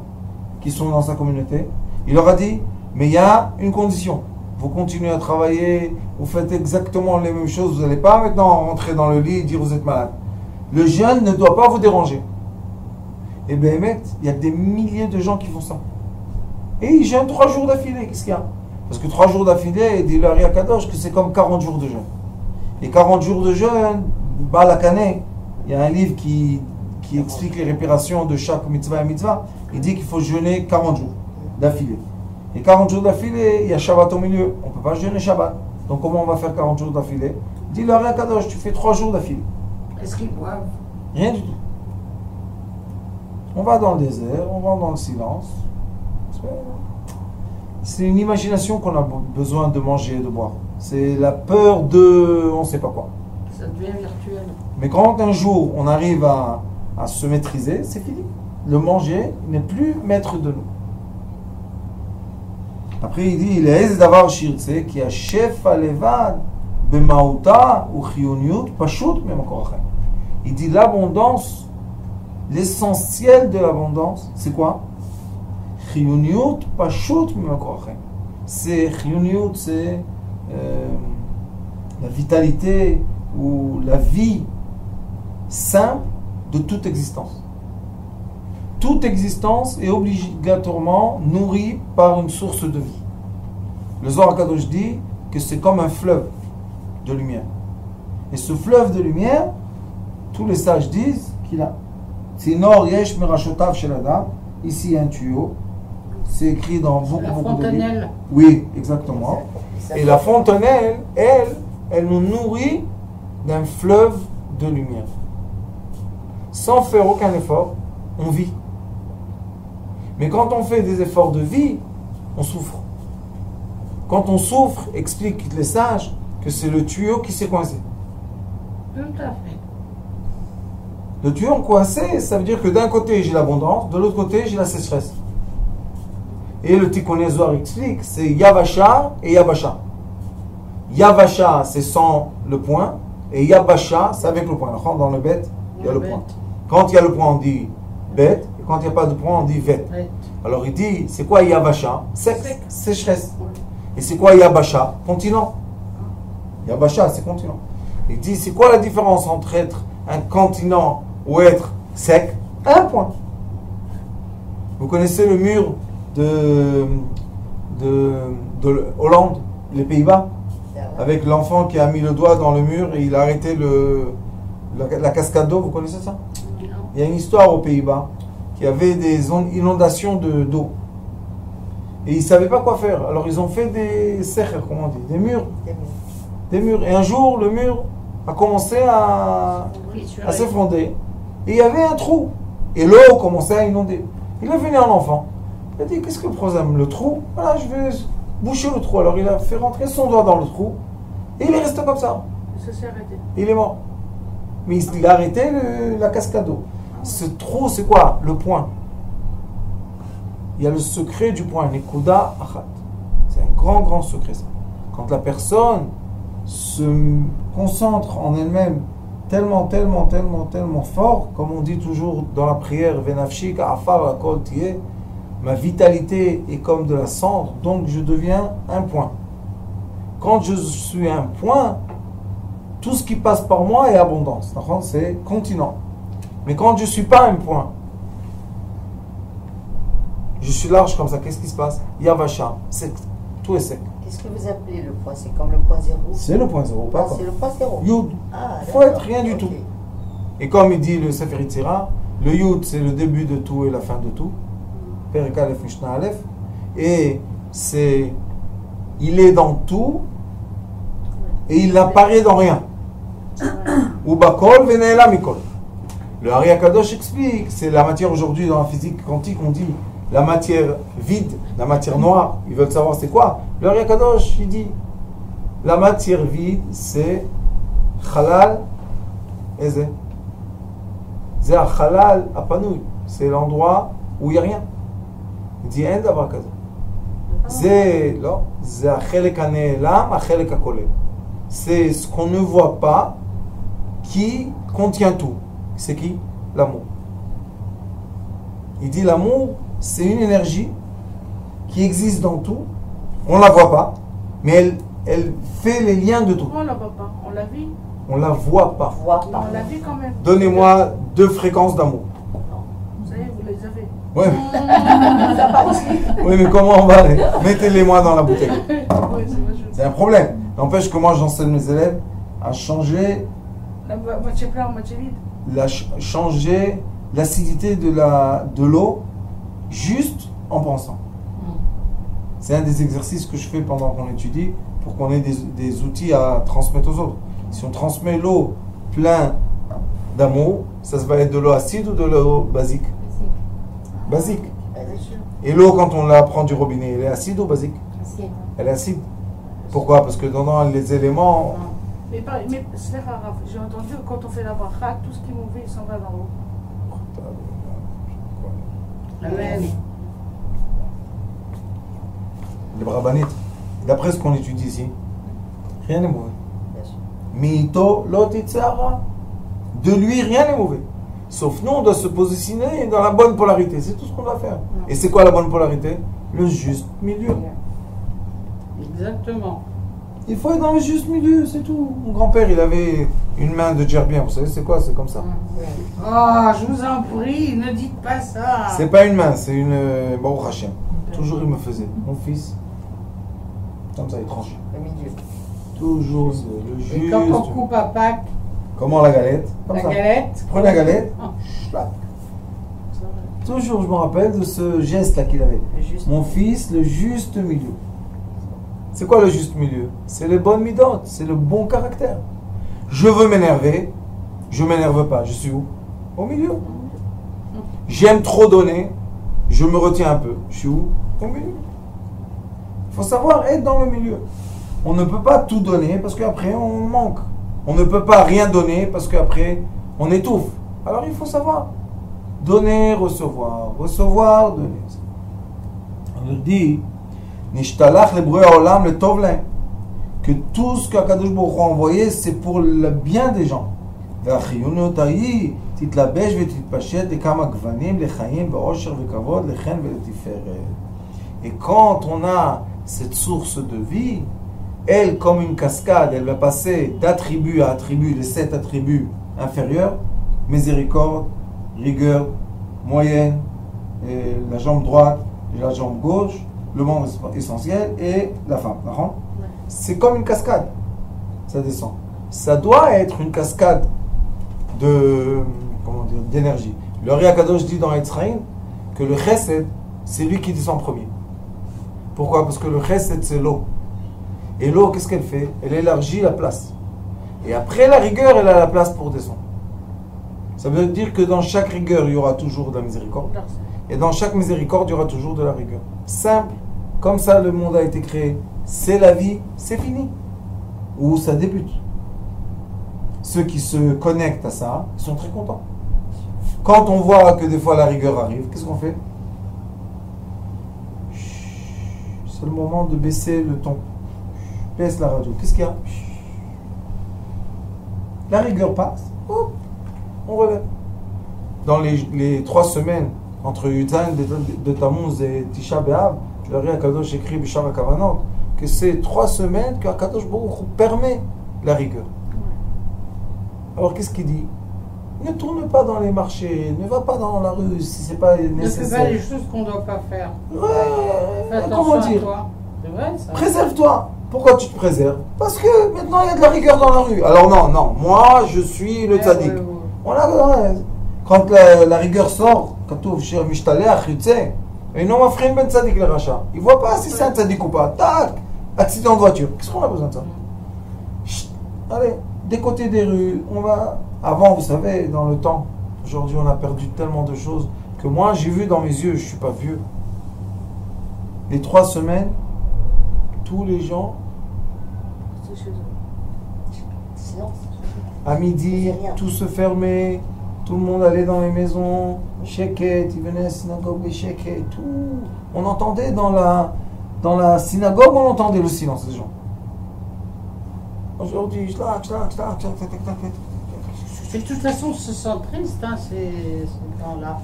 qui sont dans sa communauté. Il leur a dit, mais il y a une condition. Vous continuez à travailler, vous faites exactement les mêmes choses, vous n'allez pas maintenant rentrer dans le lit et dire vous êtes malade. Le jeûne ne doit pas vous déranger. Et bien, il y a des milliers de gens qui font ça. Et ils jeûnent 3 jours d'affilée, qu'est-ce qu'il y a? Parce que 3 jours d'affilée, dit le Hari HaKadosh que c'est comme 40 jours de jeûne. Et 40 jours de jeûne, Balakane, il y a un livre qui explique les réparations de chaque mitzvah et mitzvah. Il dit qu'il faut jeûner 40 jours d'affilée. Et 40 jours d'affilée, il y a Shabbat au milieu. On ne peut pas jeûner Shabbat. Donc comment on va faire 40 jours d'affilée? Dis le Hari HaKadosh, tu fais 3 jours d'affilée. Est-ce qu'ils boivent? Rien du tout. On va dans le désert, on va dans le silence. C'est une imagination qu'on a besoin de manger et de boire. C'est la peur de on ne sait pas quoi. Ça devient virtuel. Mais quand un jour on arrive à se maîtriser, c'est fini. Le manger n'est plus maître de nous. Après il dit, il est d'avoir shirtse qui a chef à levad bemauta ou chiyoniut pashut même encore après. Il dit l'abondance, l'essentiel de l'abondance, c'est quoi? Chiyoniut pashut même encore après. C'est chiyoniut, c'est la vitalité ou la vie simple de toute existence. Toute existence est obligatoirement nourrie par une source de vie. Le Zohar HaKadosh dit que c'est comme un fleuve de lumière. Et ce fleuve de lumière, tous les sages disent qu'il a. Tzinor yesh merashotav shel adam. Ici, il y a un tuyau. C'est écrit dans beaucoup de livres. La fontanelle. Oui, exactement. Et la fontanelle, elle nous nourrit d'un fleuve de lumière. Sans faire aucun effort, on vit. Mais quand on fait des efforts de vie, on souffre. Quand on souffre, expliquent les sages que c'est le tuyau qui s'est coincé. Tout à fait. Le tuyau coincé, ça veut dire que d'un côté j'ai l'abondance, de l'autre côté j'ai la sécheresse. Et le Tikkun Zohar explique, c'est Yavasha et Yabasha. Yavasha, c'est sans le point, et Yabasha, c'est avec le point. Dans le bet, il y a le point. Quand il y a le point, on dit bet, et quand il n'y a pas de point, on dit vet. Ouais. Alors il dit, c'est quoi Yavasha? Sec, sécheresse. Et c'est quoi Yabasha? Continent. Yabasha, c'est continent. Il dit, c'est quoi la différence entre être un continent ou être sec? Un point. Vous connaissez le mur de Hollande? les Pays-Bas, avec l'enfant qui a mis le doigt dans le mur et il a arrêté la cascade d'eau, vous connaissez ça? Il y a une histoire aux Pays-Bas qui avait des inondations d'eau. Et ils ne savaient pas quoi faire. Alors ils ont fait des serres, comment on dit, des murs. Des murs. Et un jour, le mur a commencé à s'effondrer. Et il y avait un trou. Et l'eau commençait à inonder. Il a venu un enfant. Il a dit, qu'est-ce que le problème? Le trou? Voilà, je vais boucher le trou. Alors il a fait rentrer son doigt dans le trou. Et il est resté comme ça. Ça s'est arrêté. Il est mort. Mais il a arrêté la cascade d'eau. Ce trou, c'est quoi? Le point. Il y a le secret du point. Nekuda achat. C'est un grand, grand secret, ça. Quand la personne se concentre en elle-même tellement, tellement, tellement, tellement fort, comme on dit toujours dans la prière, Venafshi ka'afar lakol tiye, ma vitalité est comme de la cendre, donc je deviens un point. Quand je suis un point, tout ce qui passe par moi est abondance. C'est continent. Mais quand je ne suis pas un point, je suis large comme ça, qu'est-ce qui se passe? Yavasha, tout est sec. Qu'est-ce que vous appelez le point? C'est comme le point zéro? C'est le point zéro, pas Ah, quoi. c'est le point zéro. Yud. Ah, Il faut d'accord. être rien du Ok. tout. Et comme il dit le Sefer Yetzira, le Yud c'est le début de tout et la fin de tout. Perek Aleph Mishnah Aleph. Et il est dans tout et il apparaît dans rien. Ou bakol veneela mikol. Le Ari Akadosh explique, c'est la matière aujourd'hui dans la physique quantique, on dit la matière vide, la matière noire. Ils veulent savoir c'est quoi. Le Ari Akadosh, il dit la matière vide, c'est Halal et Zé. Zé a Halal à Panouille. C'est l'endroit où il n'y a rien. Il dit אין דבר כזה. זה, לא, זה החלק הנעלם, החלק הכולל. C'est ce qu'on ne voit pas qui contient tout. C'est qui? L'amour. Il dit l'amour, c'est une énergie qui existe dans tout. On ne la voit pas, mais elle fait les liens de tout. On ne la voit pas, on la vit. On ne la voit pas. Voir Mais par on la vit quand même. Donnez-moi 2 fréquences d'amour. Vous savez, vous les avez. Ouais, oui, mais comment on va les... Mettez-les-moi dans la bouteille. Oui, c'est vrai, C'est un problème. N'empêche que moi, j'enseigne mes élèves à changer, La moitié plein, moitié vide. changer l'acidité de l'eau juste en pensant. C'est un des exercices que je fais pendant qu'on étudie pour qu'on ait des outils à transmettre aux autres. Si on transmet l'eau plein d'amour, ça va être de l'eau acide ou de l'eau basique? Basique. Et l'eau, quand on la prend du robinet, elle est acide ou basique? Elle est acide. Pourquoi? Parce que dans les éléments... Mais c'est rare, j'ai entendu que quand on fait la bracha, tout ce qui est mauvais, il s'en va dans l'eau. Amen. Les brabanites. D'après ce qu'on étudie ici, rien n'est mauvais. Mito lotitsara. De lui, rien n'est mauvais. Sauf nous, on doit se positionner dans la bonne polarité. C'est tout ce qu'on doit faire. Et c'est quoi la bonne polarité? Le juste milieu. Exactement. Il faut être dans le juste milieu, c'est tout. Mon grand-père, il avait une main de gerbien. Vous savez, c'est quoi? C'est comme ça. Oh, je vous en prie, ne dites pas ça. C'est pas une main, c'est une... Bon, Hachem. Toujours, il me faisait. Mon fils, comme ça, il tranchait. le milieu. Toujours le Et juste. quand on coupe à Pâques, Comment la galette? Comme la ça. galette, Prenez la galette. Oh. Schlac. Toujours, je me rappelle de ce geste-là qu'il avait. Le juste. Mon fils, le juste milieu. C'est quoi le juste milieu? C'est les bonnes midotes, c'est le bon caractère. Je veux m'énerver, je m'énerve pas. Je suis où? Au milieu. J'aime trop donner, je me retiens un peu. Je suis où? Au milieu. Il faut savoir être dans le milieu. On ne peut pas tout donner parce qu'après on manque. On ne peut pas rien donner parce qu'après on étouffe. Alors il faut savoir donner, recevoir, recevoir, donner. On nous dit Nishtalach le olam le tov lahem, que tout ce qu'Akadosh Baruch Hu a envoyé, c'est pour le bien des gens. והחיונות ההיא תתלבש ותתפשט לכמה גוונים לחיים באושר וכבוד לחן ולתפארת. Et quand on a cette source de vie, elle, comme une cascade, elle va passer d'attribut à attribut, les 7 attributs inférieurs, miséricorde, rigueur, moyenne, et la jambe droite et la jambe gauche, le membre essentiel et la femme. c'est comme une cascade. Ça descend. Ça doit être une cascade d'énergie. Le Ri Akadosh dit dans Etzraïm que le chesed, c'est lui qui descend en premier. Pourquoi? Parce que le chesed, c'est l'eau. Et l'eau, qu'est-ce qu'elle fait? Elle élargit la place. Et après la rigueur, elle a la place pour descendre. Ça veut dire que dans chaque rigueur, il y aura toujours de la miséricorde. Et dans chaque miséricorde, il y aura toujours de la rigueur. Simple. Comme ça, le monde a été créé. C'est la vie, c'est fini. Ou ça débute. Ceux qui se connectent à ça, ils sont très contents. Quand on voit que des fois la rigueur arrive, qu'est-ce qu'on fait? C'est le moment de baisser le ton. Baisse la radio. Qu'est-ce qu'il y a? La rigueur passe. Hop, on relève. Dans les 3 semaines entre Yutan de Tammuz et Tisha B'Av, le Ri Akadosh écrit Bishar HaKavanot que c'est 3 semaines que Akadosh Baruch Hu permet la rigueur. Alors qu'est-ce qu'il dit? Ne tourne pas dans les marchés, ne va pas dans la rue si c'est pas nécessaire. Ne fais pas les choses qu'on ne doit pas faire. Ouais, Fais comment dire? toi. C'est vrai ça. Préserve-toi. Pourquoi tu te préserves? Parce que maintenant il y a de la rigueur dans la rue. Alors non, moi je suis le tzaddik. Quand la rigueur sort, il ne voit pas si c'est un tzaddik ou pas. Tac, accident de voiture. Qu'est-ce qu'on a besoin de ça? Chut, allez, des côtés des rues, on va. Avant, vous savez, dans le temps, aujourd'hui on a perdu tellement de choses que moi j'ai vu dans mes yeux, je ne suis pas vieux. Les 3 semaines, tous les gens, à midi, tout se fermait, tout le monde allait dans les maisons, sheket, ils venaient à la synagogue, sheket, tout. On entendait dans la synagogue, on entendait le silence des gens. Aujourd'hui, Et de toute façon, on se sent triste, hein, ces gens-là.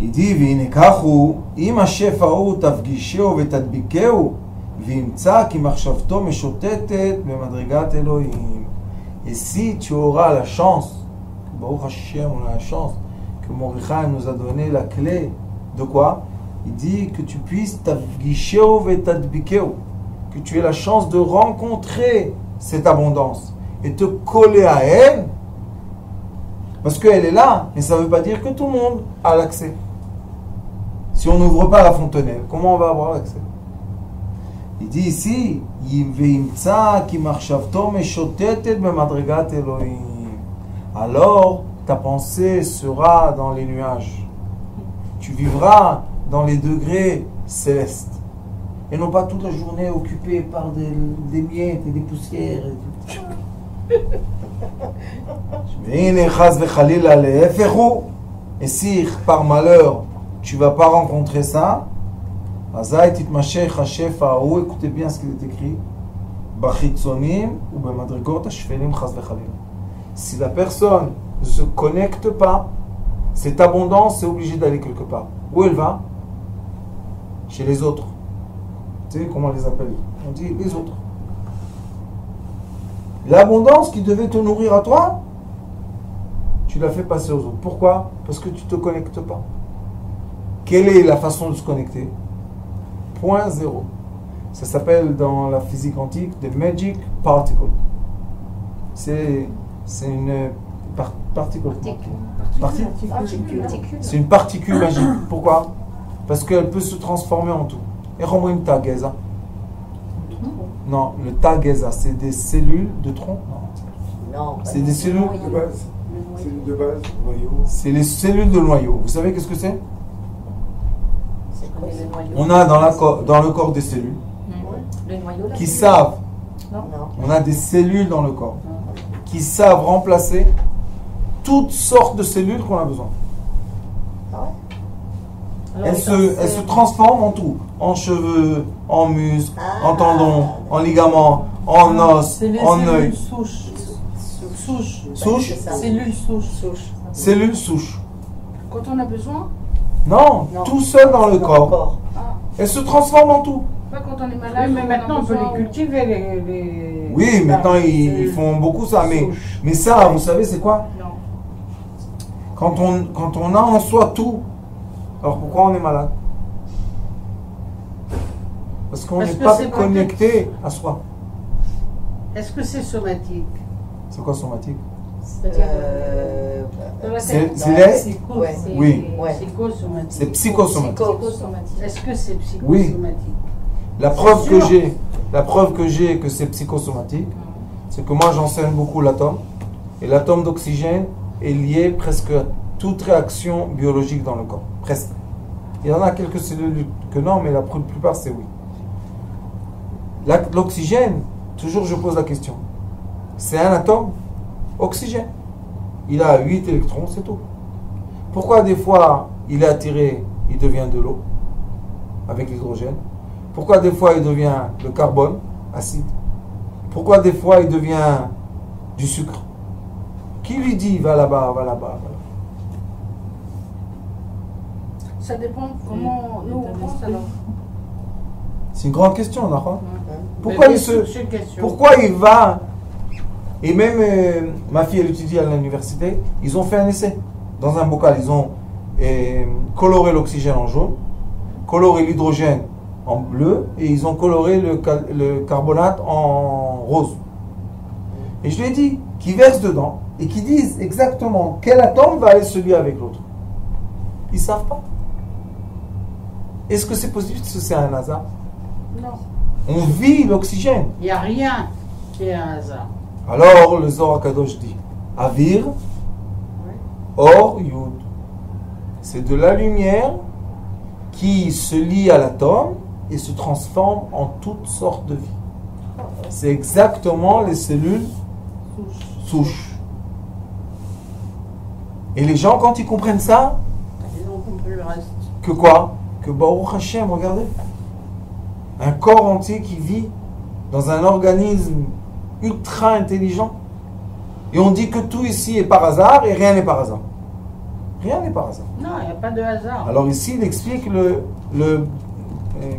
Il dit, והנקחו, אם השפע הוא תפגישהו ותדביקהו, וימצא כי מחשבתו משוטטת במדרגת אלוהים. Et si tu auras la chance, Baruch Hashem, on a la chance, que Mordechai nous a donné la clé de quoi? Il dit que tu puisses tafgisheu vetadbikeu, que tu aies la chance de rencontrer cette abondance et te coller à elle, parce qu'elle est là, mais ça ne veut pas dire que tout le monde a l'accès. Si on n'ouvre pas la fontenelle, comment on va avoir l'accès? Il dit ici, alors ta pensée sera dans les nuages. Tu vivras dans les degrés célestes. Et non pas toute la journée occupée par des miettes et des poussières. Et si par malheur tu ne vas pas rencontrer ça, écoutez bien ce qu'il est écrit, si la personne ne se connecte pas, cette abondance est obligée d'aller quelque part. Où elle va? Chez les autres. Tu sais comment on les appelle? On dit les autres. L'abondance qui devait te nourrir à toi, tu l'as fait passer aux autres. Pourquoi? Parce que tu ne te connectes pas. Quelle est la façon de se connecter? Point zéro. Ça s'appelle dans la physique quantique the magic particle. C'est une particule. C'est une particule magique. Pourquoi? Parce qu'elle peut se transformer en tout. Et comment une tagaza? Non, le tagaza, c'est des cellules de tronc. Non. C'est des cellules de base. Cellules de base, noyau. C'est les cellules de noyau. Vous savez qu'est-ce que c'est? C'est quoi le noyau? On a dans le corps des cellules Le noyau, là, qui savent. Non. On a des cellules dans le corps qui savent remplacer toutes sortes de cellules qu'on a besoin. Ah ouais? Elles se transforment en tout. En cheveux, en muscles, en tendons, en ligaments, en os, C'est les en cellules œil. souches. Souches. Souche? C'est ça. Cellules souches. Cellules souches. Quand on a besoin, Non, Non. tout seul dans le corps. ah, Elles se transforment en tout. pas quand on est Oui, malade. mais quand maintenant on peut a besoin, les cultiver, les... Oui, maintenant les ils font beaucoup ça. souches. Mais ça, vous savez, c'est quoi? Non. Quand on a en soi tout, alors pourquoi on est malade? Parce qu'on Parce n'est que pas c'est connecté à soi. Est-ce que c'est somatique? C'est quoi somatique? C'est-à-dire Dans la C'est tête. les... Ouais. Oui. Ouais. Psychosomatique. C'est psychosomatique. Psychosomatique. Est-ce que c'est Oui. psychosomatique? La preuve C'est que sûr. j'ai, la preuve que j'ai que c'est psychosomatique, c'est que moi j'enseigne beaucoup l'atome. Et l'atome d'oxygène est lié presque à toute réaction biologique dans le corps. Presque. Il y en a quelques cellules que non, mais la plupart c'est oui. L'oxygène, toujours je pose la question. C'est un atome oxygène. Il a 8 électrons, c'est tout. Pourquoi des fois il est attiré, il devient de l'eau avec l'hydrogène? Pourquoi des fois il devient le carbone, acide? Pourquoi des fois il devient du sucre? Qui lui dit va là-bas, va là-bas, va là-bas? Ça dépend comment nous on pense alors. C'est une grande question, d'accord? Mais bien sûr, Pourquoi c'est une question. pourquoi il va? Et même ma fille, elle étudie à l'université, ils ont fait un essai. Dans un bocal, ils ont coloré l'oxygène en jaune, coloré l'hydrogène en bleu, et ils ont coloré le carbonate en rose. Et je lui ai dit qu'ils versent dedans et qu'ils disent exactement quel atome va aller se lier avec l'autre. Ils ne savent pas. Est-ce que c'est possible que c'est un hasard? Non. On vit l'oxygène. Il n'y a rien qui est un hasard. Alors le Zohar Kadosh dit Avir, Or, Yud. C'est de la lumière qui se lie à l'atome et se transforme en toutes sortes de vie. C'est exactement les cellules souches. Et les gens, quand ils comprennent ça, Ils ont compris le reste. que quoi? Que Baruch Hashem, regardez. Un corps entier qui vit dans un organisme ultra intelligent. Et on dit que tout ici est par hasard et rien n'est par hasard. Rien n'est par hasard. Non, il n'y a pas de hasard. Alors ici, il explique le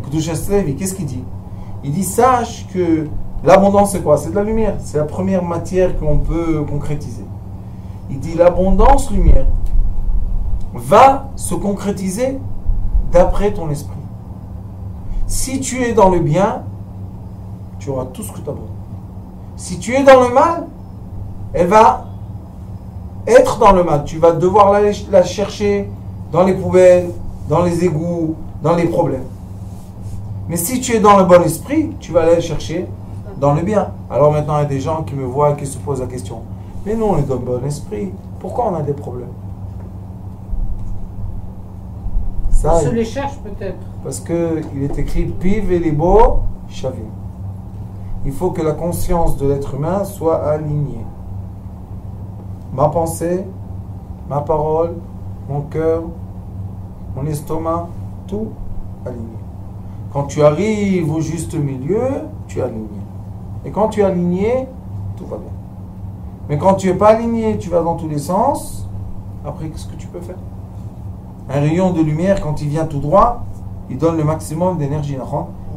Kedush Levi. Qu'est-ce qu'il dit? Il dit, sache que l'abondance, c'est quoi? C'est de la lumière. C'est la première matière qu'on peut concrétiser. Il dit, l'abondance lumière va se concrétiser d'après ton esprit. Si tu es dans le bien, tu auras tout ce que tu as besoin. Si tu es dans le mal, elle va être dans le mal. Tu vas devoir la chercher dans les poubelles, dans les égouts, dans les problèmes. Mais si tu es dans le bon esprit, tu vas aller chercher dans le bien. Alors maintenant, il y a des gens qui me voient et qui se posent la question. Mais nous, on est dans le bon esprit. Pourquoi on a des problèmes? Ça, On se les cherche peut-être. parce qu'il est écrit Piv et Libo Shavim. Il faut que la conscience de l'être humain soit alignée. Ma pensée, ma parole, mon cœur, mon estomac, tout aligné. Quand tu arrives au juste milieu, tu es aligné. Et quand tu es aligné, tout va bien. Mais quand tu n'es pas aligné, tu vas dans tous les sens, après qu'est-ce que tu peux faire? Un rayon de lumière, quand il vient tout droit, il donne le maximum d'énergie.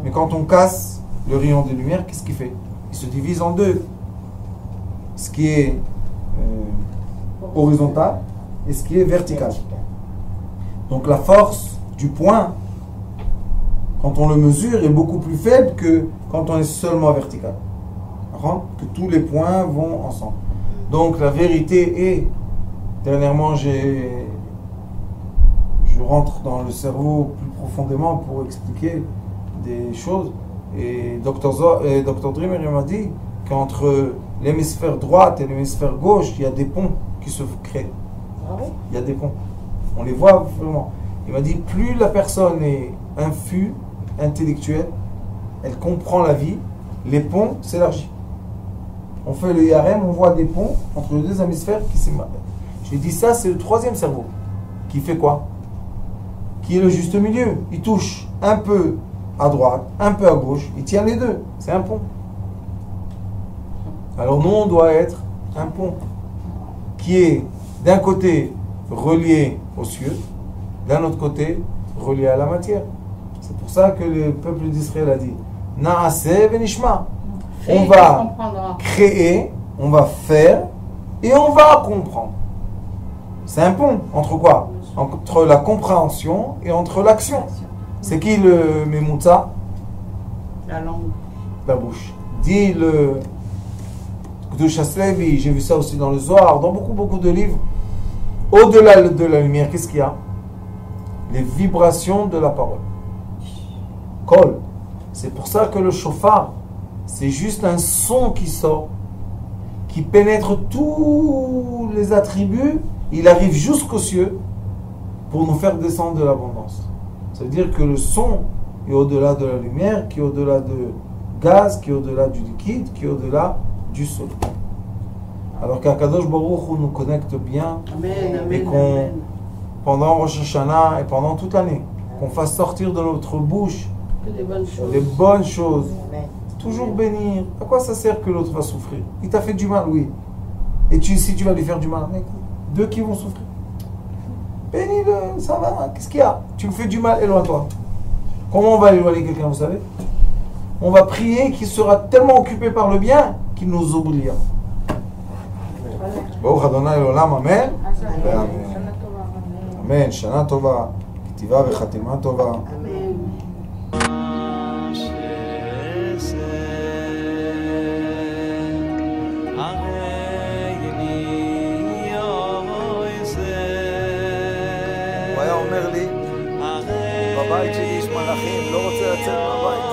Mais quand on casse le rayon de lumière, qu'est-ce qu'il fait? Il se divise en deux. Ce qui est horizontal et ce qui est vertical. Donc la force du point, quand on le mesure, est beaucoup plus faible que quand on est seulement vertical. Que tous les points vont ensemble. Donc la vérité est, dernièrement je rentre dans le cerveau plus profondément pour expliquer des choses. Et Dr. Dreamer il m'a dit qu'entre l'hémisphère droite et l'hémisphère gauche, il y a des ponts qui se créent. Ah oui? Il y a des ponts. On les voit vraiment. Il m'a dit, plus la personne est infuse, intellectuelle, elle comprend la vie, les ponts s'élargissent. On fait le IRM, on voit des ponts entre les deux hémisphères qui s'émarrent. Je lui ai dit, ça c'est le troisième cerveau. Qui fait quoi? Qui est le juste milieu. Il touche un peu à droite, un peu à gauche, il tient les deux. C'est un pont. Alors nous, on doit être un pont qui est d'un côté relié aux cieux, d'un autre côté relié à la matière. C'est pour ça que le peuple d'Israël a dit Naaseh venishma. On va créer, on va faire et on va comprendre. C'est un pont entre quoi? Entre la compréhension et entre l'action. C'est qui le Memouta? La langue. La bouche. Dit le Kedushas Levi, j'ai vu ça aussi dans le Zohar, dans beaucoup de livres. Au-delà de la lumière, qu'est-ce qu'il y a? Les vibrations de la parole. Kol. C'est pour ça que le shofar, c'est juste un son qui sort, qui pénètre tous les attributs, il arrive jusqu'aux cieux pour nous faire descendre de l'abondance. Ça veut dire que le son est au-delà de la lumière, qui est au-delà de gaz, qui est au-delà du liquide, qui est au-delà du solide. Alors qu'Akadosh Baruch Hu nous connecte bien, Amen, et amen, qu'on, amen. pendant Rosh Hashanah et pendant toute l'année, qu'on fasse sortir de notre bouche Que des bonnes choses. des bonnes choses. Amen. Toujours bénir. À quoi ça sert que l'autre va souffrir? Il t'a fait du mal, oui. Et si tu vas lui faire du mal, mec, deux qui vont souffrir. Bénis-le, ça va, qu'est-ce qu'il y a? Tu me fais du mal, éloigne-toi. Comment on va éloigner quelqu'un, vous savez? On va prier qu'il sera tellement occupé par le bien qu'il nous oubliera. Baruch Adonai Olam, Amen. Amen. Amen. Shana Tova, Ktiva vechatima Tova. Amen. הוא היה אומר לי, בבית שלי יש מלאכים, לא רוצה לצאת מהבית.